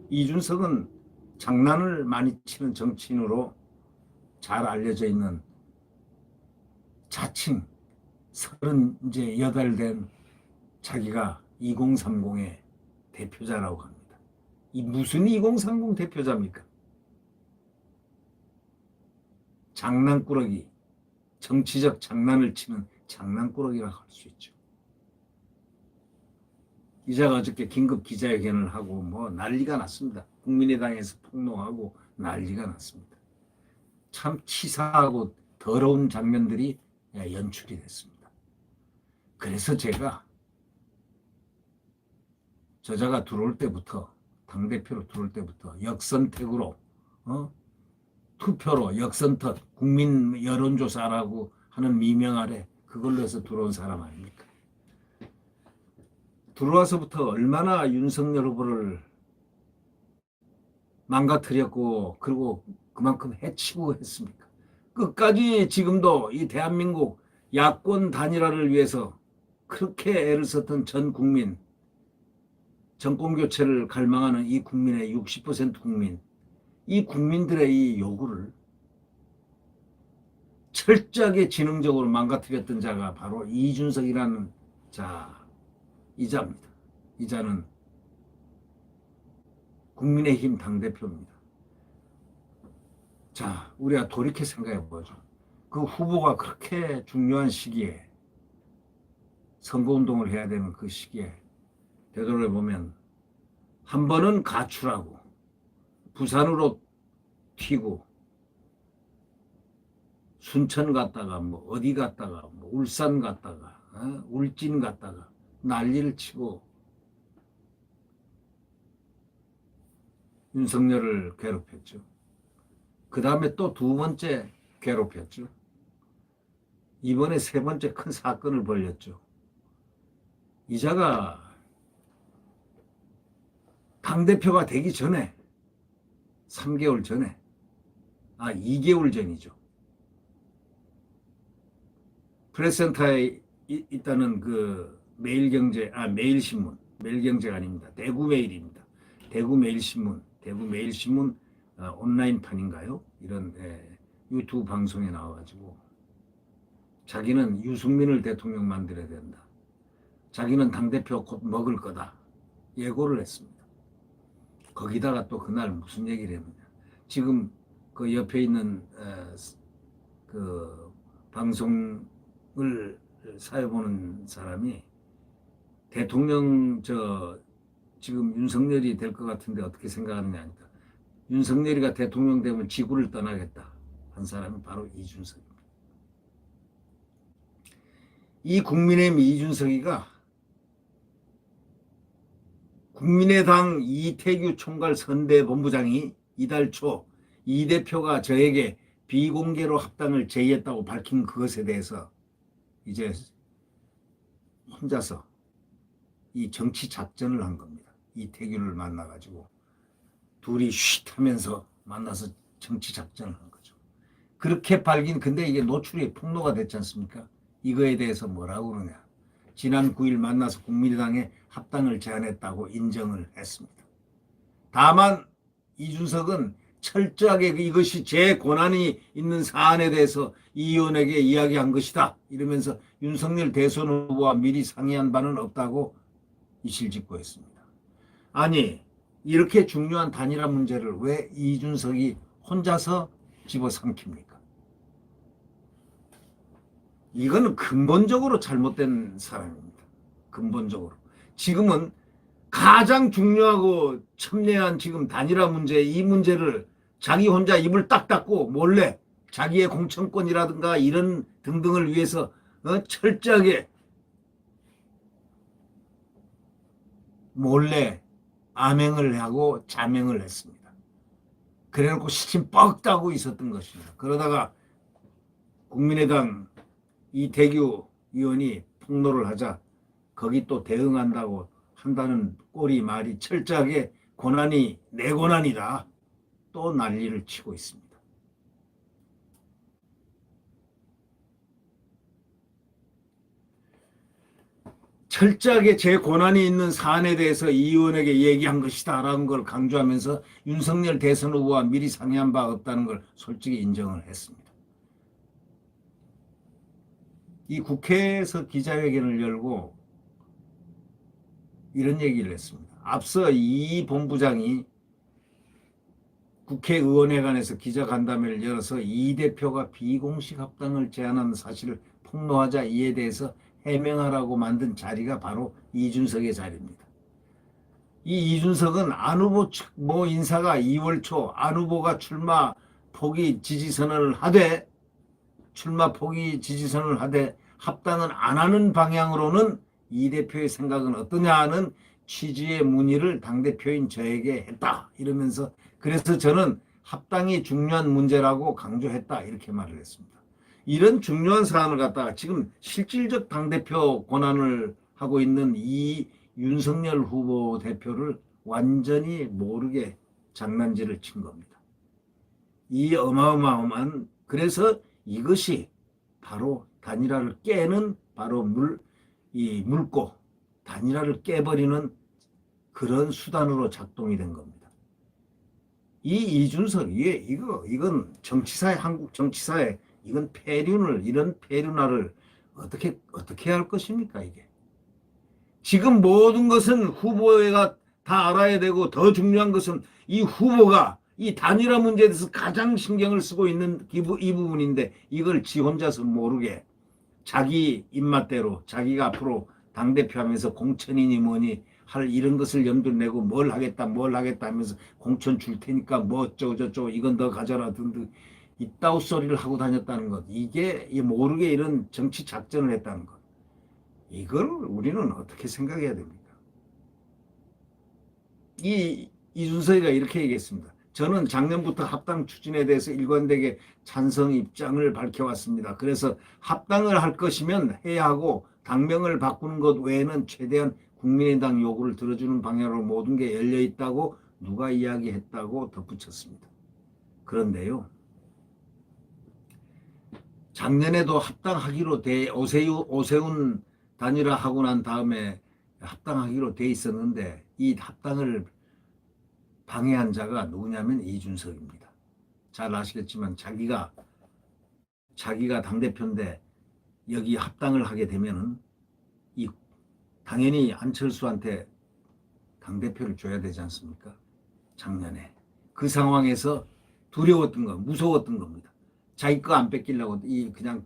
이준석은 장난을 많이 치는 정치인으로 잘 알려져 있는 자칭 38 된 자기가 2030의 대표자라고 합니다. 이 무슨 2030 대표자입니까? 장난꾸러기, 정치적 장난을 치는 장난꾸러기라고 할 수 있죠. 이자가 어저께 긴급 기자회견을 하고 뭐 난리가 났습니다. 국민의당에서 폭로하고 난리가 났습니다. 참 치사하고 더러운 장면들이 연출이 됐습니다. 그래서 제가 저자가 들어올 때부터, 당대표로 들어올 때부터 역선택으로 투표로 역선택 국민 여론조사라고 하는 미명 아래 그걸로 해서 들어온 사람 아닙니까? 들어와서부터 얼마나 윤석열 후보를 망가뜨렸고 그리고 그만큼 해치고 했습니까? 끝까지 지금도 이 대한민국 야권 단일화를 위해서 그렇게 애를 썼던 전 국민, 정권교체를 갈망하는 이 국민의 60% 국민, 이 국민들의 이 요구를 철저하게 지능적으로 망가뜨렸던 자가 바로 이준석이라는 이자입니다. 이자는 국민의힘 당대표입니다. 자, 우리가 돌이켜 생각해보죠. 그 후보가 그렇게 중요한 시기에 선거운동을 해야 되는 그 시기에 되돌아보면 한 번은 가출하고 부산으로 튀고 순천 갔다가 뭐 어디 갔다가 뭐 울산 갔다가 울진 갔다가 난리를 치고 윤석열을 괴롭혔죠. 그 다음에 또 두 번째 괴롭혔죠. 이번에 세 번째 큰 사건을 벌였죠. 이자가 당대표가 되기 전에 3개월 전에 2개월 전이죠. 프레스센터에 있다는 그 매일신문, 매일경제가 아닙니다. 대구매일입니다. 대구매일신문 온라인판인가요? 이런 유튜브 방송에 나와가지고 자기는 유승민을 대통령 만들어야 된다. 자기는 당대표 곧 먹을 거다. 예고를 했습니다. 거기다가 또 그날 무슨 얘기를 했느냐. 지금 그 옆에 있는 그 방송을 사회보는 사람이 대통령 지금 윤석열이 될 것 같은데 어떻게 생각하느냐 하니까 윤석열이가 대통령 되면 지구를 떠나겠다 한 사람이 바로 이준석입니다. 이 국민의힘 이준석이가 국민의당 이태규 총괄 선대본부장이 이달 초 이 대표가 저에게 비공개로 합당을 제의했다고 밝힌 그것에 대해서 이제 혼자서 이 정치 작전을 한 겁니다. 이태규를 만나가지고 둘이 쉿 하면서 만나서 정치 작전을 한 거죠. 그렇게 밝힌, 근데 이게 노출이 폭로가 됐지 않습니까? 이거에 대해서 뭐라고 그러냐. 지난 9일 만나서 국민의당에 합당을 제안했다고 인정을 했습니다. 다만 이준석은 철저하게 이것이 제 권한이 있는 사안에 대해서 이 의원에게 이야기한 것이다 이러면서 윤석열 대선 후보와 미리 상의한 바는 없다고 이실직고 했습니다. 아니, 이렇게 중요한 단일화 문제를 왜 이준석이 혼자서 집어삼킵니까? 이거는 근본적으로 잘못된 사람입니다. 근본적으로. 지금은 가장 중요하고 첨예한 지금 단일화 문제, 이 문제를 자기 혼자 입을 딱 닫고 몰래 자기의 공천권이라든가 이런 등등을 위해서 철저하게 몰래 암행을 하고 자명을 했습니다. 그래놓고 시침 뻑 따고 있었던 것입니다. 그러다가 국민의당 이태규 의원이 폭로를 하자 거기 또 대응한다고 한다는 꼴이 말이 철저하게 권한이 내 권한이다. 또 난리를 치고 있습니다. 철저하게 제 권한이 있는 사안에 대해서 이 의원에게 얘기한 것이다라는 걸 강조하면서 윤석열 대선 후보와 미리 상의한 바 없다는 걸 솔직히 인정을 했습니다. 이 국회에서 기자회견을 열고 이런 얘기를 했습니다. 앞서 이 본부장이 국회의원회관에서 기자간담회를 열어서 이 대표가 비공식 합당을 제안한 사실을 폭로하자 이에 대해서 해명하라고 만든 자리가 바로 이준석의 자리입니다. 이 이준석은 안 후보 측 인사가 2월 초 안 후보가 출마 포기 지지선언을 하되 합당은 안 하는 방향으로는 이 대표의 생각은 어떠냐는 취지의 문의를 당대표인 저에게 했다. 이러면서 그래서 저는 합당이 중요한 문제라고 강조했다. 이렇게 말을 했습니다. 이런 중요한 사안을 갖다가 지금 실질적 당대표 권한을 하고 있는 이 윤석열 후보 대표를 완전히 모르게 장난질을 친 겁니다. 이 어마어마한 그래서 이것이 바로 단일화를 깨는 바로 물고 단일화를 깨버리는 그런 수단으로 작동이 된 겁니다. 이 이준석 이건 정치사회 한국 정치사회 이건 이런 폐륜화를 어떻게 해야 할 것입니까 이게? 지금 모든 것은 후보가 다 알아야 되고 더 중요한 것은 이 후보가 이 단일화 문제에 대해서 가장 신경을 쓰고 있는 이 부분인데 이걸 지 혼자서 모르게 자기 입맛대로 자기가 앞으로 당대표 하면서 공천이니 뭐니 할 이런 것을 염두에 내고 뭘 하겠다 하면서 공천 줄 테니까 뭐 어쩌고 이건 너 가져라 등등 이따우 소리를 하고 다녔다는 것 이게 모르게 이런 정치 작전을 했다는 것 이걸 우리는 어떻게 생각해야 됩니까? 이준석이가 이렇게 얘기했습니다. 저는 작년부터 합당 추진에 대해서 일관되게 찬성 입장을 밝혀왔습니다. 그래서 합당을 할 것이면 해야 하고 당명을 바꾸는 것 외에는 최대한 국민의당 요구를 들어주는 방향으로 모든 게 열려있다고 누가 이야기했다고 덧붙였습니다. 그런데요. 작년에도 합당하기로 오세훈 단일화하고 난 다음에 합당하기로 돼 있었는데 이 합당을 방해한 자가 누구냐면 이준석입니다. 잘 아시겠지만 자기가 당대표인데 여기 합당을 하게 되면은 당연히 안철수한테 당대표를 줘야 되지 않습니까? 작년에. 그 상황에서 무서웠던 겁니다. 자기 거 안 뺏기려고 그냥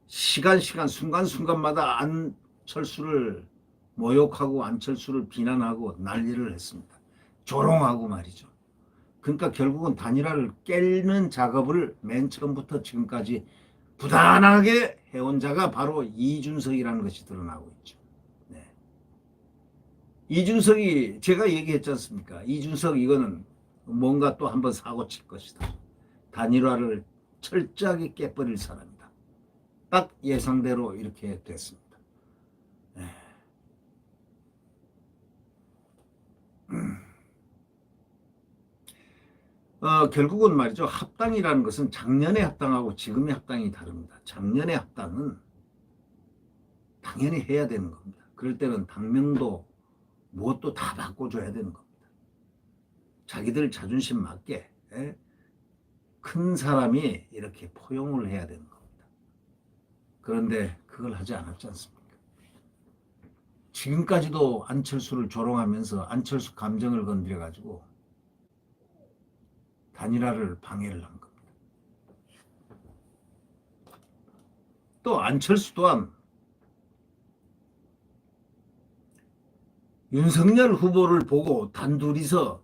시간 순간순간마다 안철수를 모욕하고 안철수를 비난하고 난리를 했습니다. 조롱하고 말이죠. 그러니까 결국은 단일화를 깨는 작업을 맨 처음부터 지금까지 부단하게 해온 자가 바로 이준석이라는 것이 드러나고 있죠. 네. 이준석이 제가 얘기했지 않습니까? 이준석 이거는 뭔가 또 한번 사고 칠 것이다. 단일화를 철저하게 깨버릴 사람이다. 딱 예상대로 이렇게 됐습니다. 네. 결국은 말이죠. 합당이라는 것은 작년의 합당하고 지금의 합당이 다릅니다. 작년의 합당은 당연히 해야 되는 겁니다. 그럴 때는 당명도 무엇도 다 바꿔줘야 되는 겁니다. 자기들 자존심 맞게 큰 사람이 이렇게 포용을 해야 되는 겁니다. 그런데 그걸 하지 않았지 않습니까? 지금까지도 안철수를 조롱하면서 안철수 감정을 건드려가지고 단일화를 방해를 한 겁니다. 또 안철수 또한 윤석열 후보를 보고 단둘이서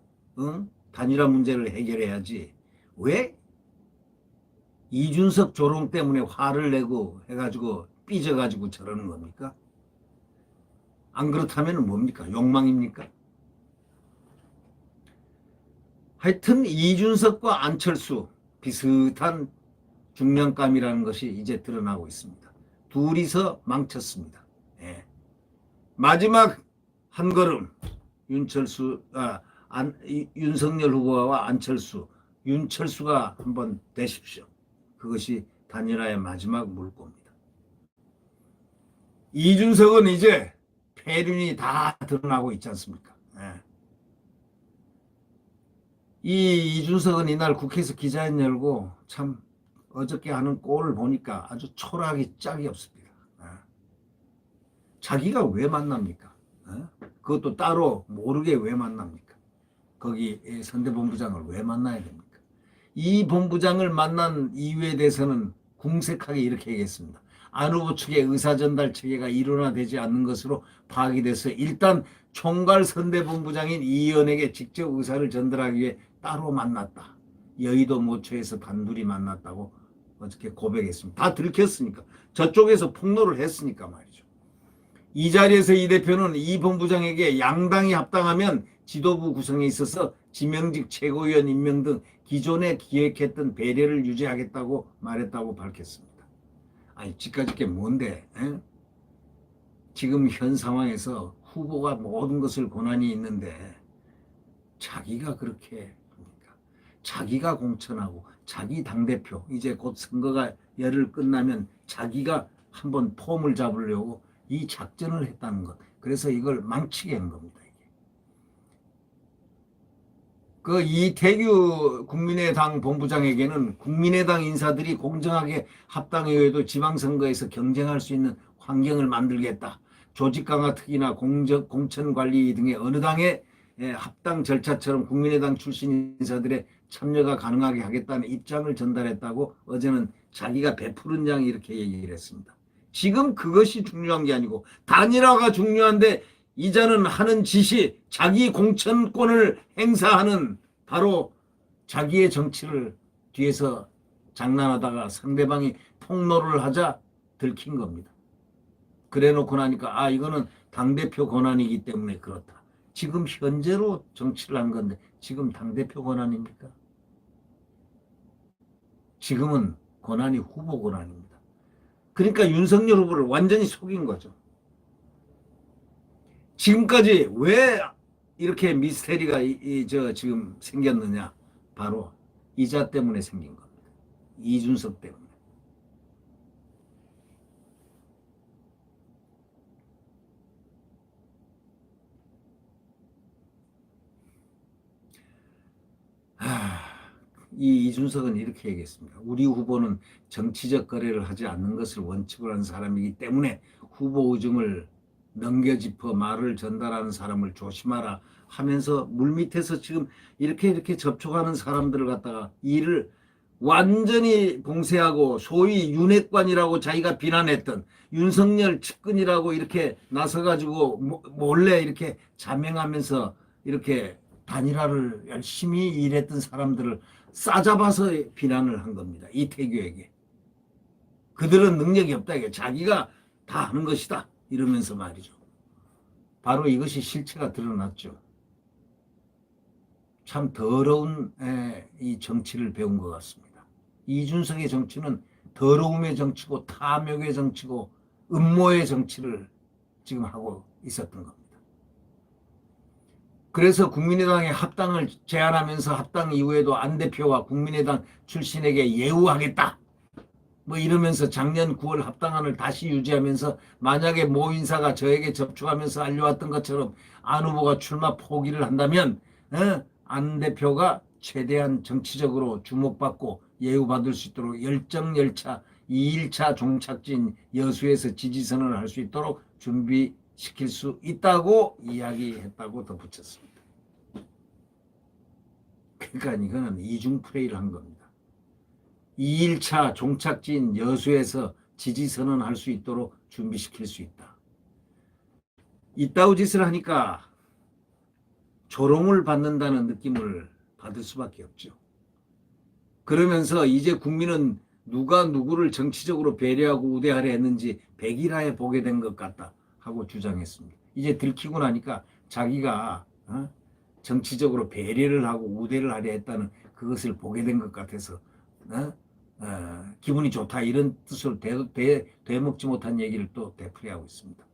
단일화 문제를 해결해야지 왜 이준석 조롱 때문에 화를 내고 해가지고 삐져가지고 저러는 겁니까? 안 그렇다면 뭡니까? 욕망입니까? 하여튼 이준석과 안철수 비슷한 중량감이라는 것이 이제 드러나고 있습니다. 둘이서 망쳤습니다. 예. 마지막 한 걸음 윤석열 후보와 안철수 윤철수가 한번 되십시오. 그것이 단일화의 마지막 물꼬입니다. 이준석은 이제 폐륜이 다 드러나고 있지 않습니까? 예. 이 이준석은 이날 국회에서 기자회견 열고 참 어저께 하는 꼴을 보니까 아주 초라하기 짝이 없습니다. 예. 자기가 왜 만납니까? 예? 그것도 따로 모르게 왜 만납니까? 거기 선대본부장을 왜 만나야 됩니까? 이 본부장을 만난 이유에 대해서는 궁색하게 이렇게 얘기했습니다. 안 후보 측의 의사전달 체계가 일원화되지 않는 것으로 파악이 돼서 일단 총괄 선대본부장인 이 의원에게 직접 의사를 전달하기 위해 따로 만났다. 여의도 모처에서 단둘이 만났다고 어저께 고백했습니다. 다 들켰으니까. 저쪽에서 폭로를 했으니까 말이죠. 이 자리에서 이 대표는 이 본부장에게 양당이 합당하면 지도부 구성에 있어서 지명직 최고위원 임명 등 기존에 기획했던 배려를 유지하겠다고 말했다고 밝혔습니다. 아니 지금까지 게 뭔데? 에? 지금 현 상황에서 후보가 모든 것을 권한이 있는데 자기가 그렇게 합니까? 자기가 공천하고 자기 당대표 이제 곧 선거가 열흘 끝나면 자기가 한번 폼을 잡으려고 이 작전을 했다는 것. 그래서 이걸 망치게 한 겁니다. 그 이태규 국민의당 본부장에게는 국민의당 인사들이 공정하게 합당 이후에도 지방선거에서 경쟁할 수 있는 환경을 만들겠다. 조직 강화 특위나 공천 관리 등의 어느 당의 합당 절차처럼 국민의당 출신 인사들의 참여가 가능하게 하겠다는 입장을 전달했다고 어제는 자기가 베푸른 양 이렇게 얘기를 했습니다. 지금 그것이 중요한 게 아니고 단일화가 중요한데 이자는 하는 짓이 자기 공천권을 행사하는 바로 자기의 정치를 뒤에서 장난하다가 상대방이 폭로를 하자 들킨 겁니다. 그래 놓고 나니까 이거는 당대표 권한이기 때문에 그렇다. 지금 현재로 정치를 한 건데 지금 당대표 권한입니까? 지금은 권한이 후보 권한입니다. 그러니까 윤석열 후보를 완전히 속인 거죠. 지금까지 왜 이렇게 미스테리가 지금 생겼느냐? 바로 이자 때문에 생긴 겁니다. 이준석 때문에. 이 이준석은 이렇게 얘기했습니다. 우리 후보는 정치적 거래를 하지 않는 것을 원칙으로 하는 사람이기 때문에 후보 의중을 넘겨짚어 말을 전달하는 사람을 조심하라 하면서 물밑에서 지금 이렇게 접촉하는 사람들을 갖다가 이를 완전히 봉쇄하고 소위 윤핵관이라고 자기가 비난했던 윤석열 측근이라고 이렇게 나서가지고 몰래 이렇게 자명하면서 이렇게 단일화를 열심히 일했던 사람들을 싸잡아서 비난을 한 겁니다. 이태규에게. 그들은 능력이 없다. 이게 자기가 다 하는 것이다. 이러면서 말이죠. 바로 이것이 실체가 드러났죠. 참 더러운 이 정치를 배운 것 같습니다. 이준석의 정치는 더러움의 정치고 탐욕의 정치고 음모의 정치를 지금 하고 있었던 겁니다. 그래서 국민의당의 합당을 제안하면서 합당 이후에도 안 대표와 국민의당 출신에게 예우하겠다. 뭐 이러면서 작년 9월 합당안을 다시 유지하면서 만약에 모 인사가 저에게 접촉하면서 알려왔던 것처럼 안 후보가 출마 포기를 한다면 안 대표가 최대한 정치적으로 주목받고 예우받을 수 있도록 열정열차 2일차 종착진 여수에서 지지선언을 할 수 있도록 준비시킬 수 있다고 이야기했다고 덧붙였습니다. 그러니까 이거는 이중 플레이를 한 겁니다. 2일차 종착지인 여수에서 지지선언할 수 있도록 준비시킬 수 있다. 이따위 짓을 하니까 조롱을 받는다는 느낌을 받을 수밖에 없죠. 그러면서 이제 국민은 누가 누구를 정치적으로 배려하고 우대하려 했는지 백일하에 보게 된 것 같다 하고 주장했습니다. 이제 들키고 나니까 자기가 정치적으로 배려를 하고 우대를 하려 했다는 그것을 보게 된 것 같아서 기분이 좋다 이런 뜻으로 되먹지 못한 얘기를 또 되풀이하고 있습니다.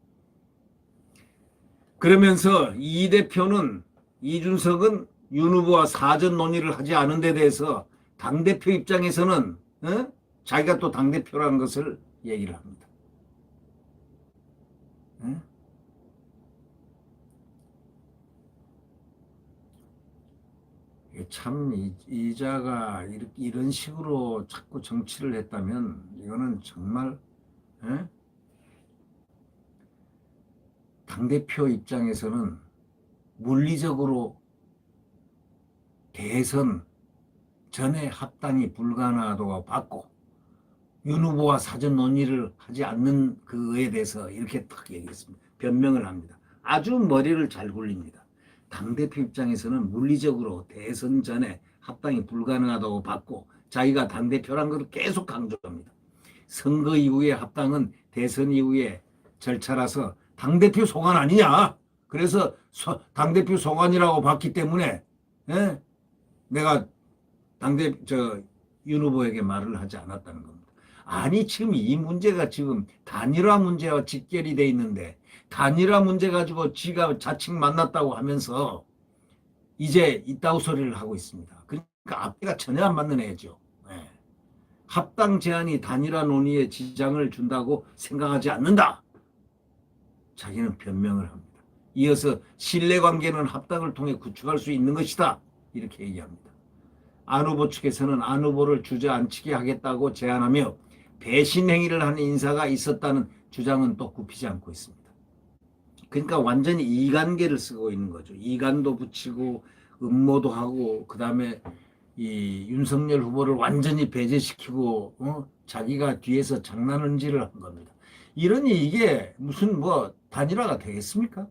그러면서 이 대표는 이준석은 윤 후보와 사전 논의를 하지 않은 데 대해서 당대표 입장에서는 자기가 또 당대표라는 것을 얘기를 합니다. 예? 참 이자가 이런 식으로 자꾸 정치를 했다면 이거는 정말 예? 당대표 입장에서는 물리적으로 대선 전에 합당이 불가능하다고 봤고 윤 후보와 사전 논의를 하지 않는 그에 대해서 이렇게 딱 얘기했습니다. 변명을 합니다. 아주 머리를 잘 굴립니다. 당대표 입장에서는 물리적으로 대선 전에 합당이 불가능하다고 봤고 자기가 당대표란 것을 계속 강조합니다. 선거 이후에 합당은 대선 이후에 절차라서 당대표 소관 아니냐. 그래서 당대표 소관이라고 봤기 때문에 예? 내가 윤 후보에게 말을 하지 않았다는 겁니다. 아니 지금 이 문제가 지금 단일화 문제와 직결이 돼 있는데 단일화 문제 가지고 지가 자칭 만났다고 하면서 이제 이따구 소리를 하고 있습니다. 그러니까 앞뒤가 전혀 안 맞는 애죠. 네. 합당 제안이 단일화 논의에 지장을 준다고 생각하지 않는다. 자기는 변명을 합니다. 이어서 신뢰관계는 합당을 통해 구축할 수 있는 것이다. 이렇게 얘기합니다. 안 후보 측에서는 안 후보를 주저앉히게 하겠다고 제안하며 배신 행위를 한 인사가 있었다는 주장은 또 굽히지 않고 있습니다. 그러니까 완전히 이관계를 쓰고 있는 거죠. 이관도 붙이고 음모도 하고 그다음에 이 윤석열 후보를 완전히 배제시키고 자기가 뒤에서 장난은질을 한 겁니다. 이러니 이게 무슨 뭐 단일화가 되겠습니까?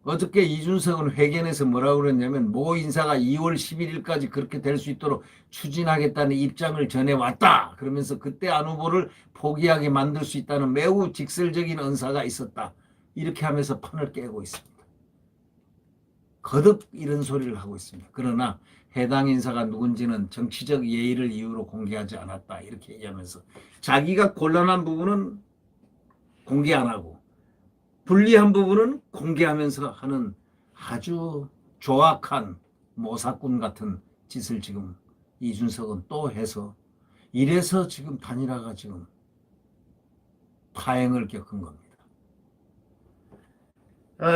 어저께 이준석은 회견에서 뭐라고 그랬냐면 모 인사가 2월 11일까지 그렇게 될 수 있도록 추진하겠다는 입장을 전해왔다. 그러면서 그때 안 후보를 포기하게 만들 수 있다는 매우 직설적인 언사가 있었다. 이렇게 하면서 판을 깨고 있습니다. 거듭 이런 소리를 하고 있습니다. 그러나 해당 인사가 누군지는 정치적 예의를 이유로 공개하지 않았다. 이렇게 얘기하면서 자기가 곤란한 부분은 공개 안 하고 불리한 부분은 공개하면서 하는 아주 조악한 모사꾼 같은 짓을 지금 이준석은 또 해서 이래서 지금 단일화가 지금 파행을 겪은 겁니다.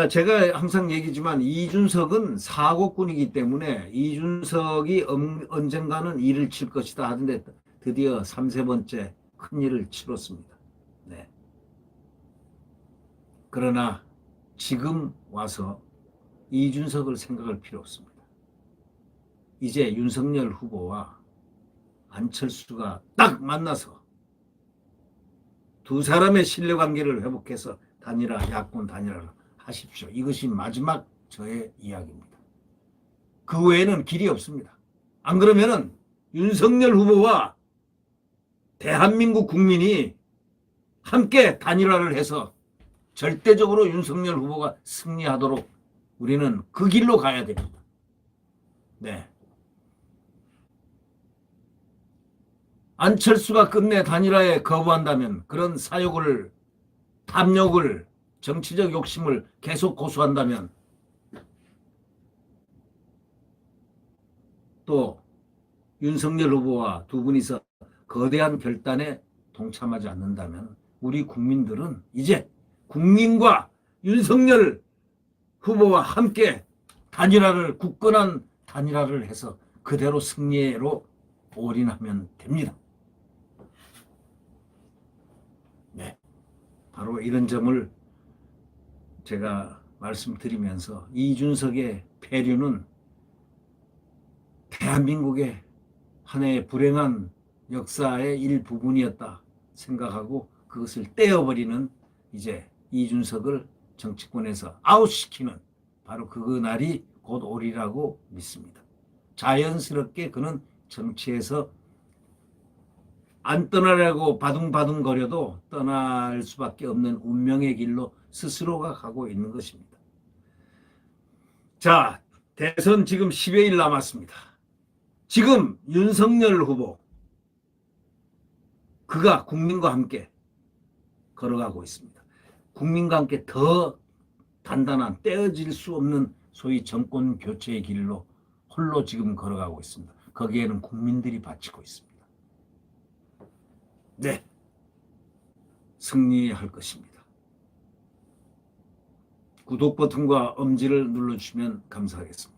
제가 항상 얘기지만 이준석은 사고꾼이기 때문에 이준석이 언젠가는 일을 칠 것이다 하던데 드디어 3세번째 큰 일을 치렀습니다. 네. 그러나 지금 와서 이준석을 생각할 필요 없습니다. 이제 윤석열 후보와 안철수가 딱 만나서 두 사람의 신뢰관계를 회복해서 야권 단일화를 하십시오. 이것이 마지막 저의 이야기입니다. 그 외에는 길이 없습니다. 안 그러면은 윤석열 후보와 대한민국 국민이 함께 단일화를 해서 절대적으로 윤석열 후보가 승리하도록 우리는 그 길로 가야 됩니다. 네. 안철수가 끝내 단일화에 거부한다면 그런 사욕을 탐욕을 정치적 욕심을 계속 고수한다면 또 윤석열 후보와 두 분이서 거대한 결단에 동참하지 않는다면 우리 국민들은 이제 국민과 윤석열 후보와 함께 굳건한 단일화를 해서 그대로 승리로 올인하면 됩니다. 네, 바로 이런 점을 제가 말씀드리면서 이준석의 패류는 대한민국의 한 해의 불행한 역사의 일부분이었다 생각하고 그것을 떼어버리는 이제 이준석을 정치권에서 아웃시키는 바로 그 날이 곧 오리라고 믿습니다. 자연스럽게 그는 정치에서 안 떠나려고 바둥바둥거려도 떠날 수밖에 없는 운명의 길로 스스로가 가고 있는 것입니다. 자, 대선 지금 10여일 남았습니다. 지금 윤석열 후보 그가 국민과 함께 걸어가고 있습니다. 국민과 함께 더 단단한 떼어질 수 없는 소위 정권 교체의 길로 홀로 지금 걸어가고 있습니다. 거기에는 국민들이 바치고 있습니다. 네, 승리할 것입니다. 구독 버튼과 엄지를 눌러주시면 감사하겠습니다.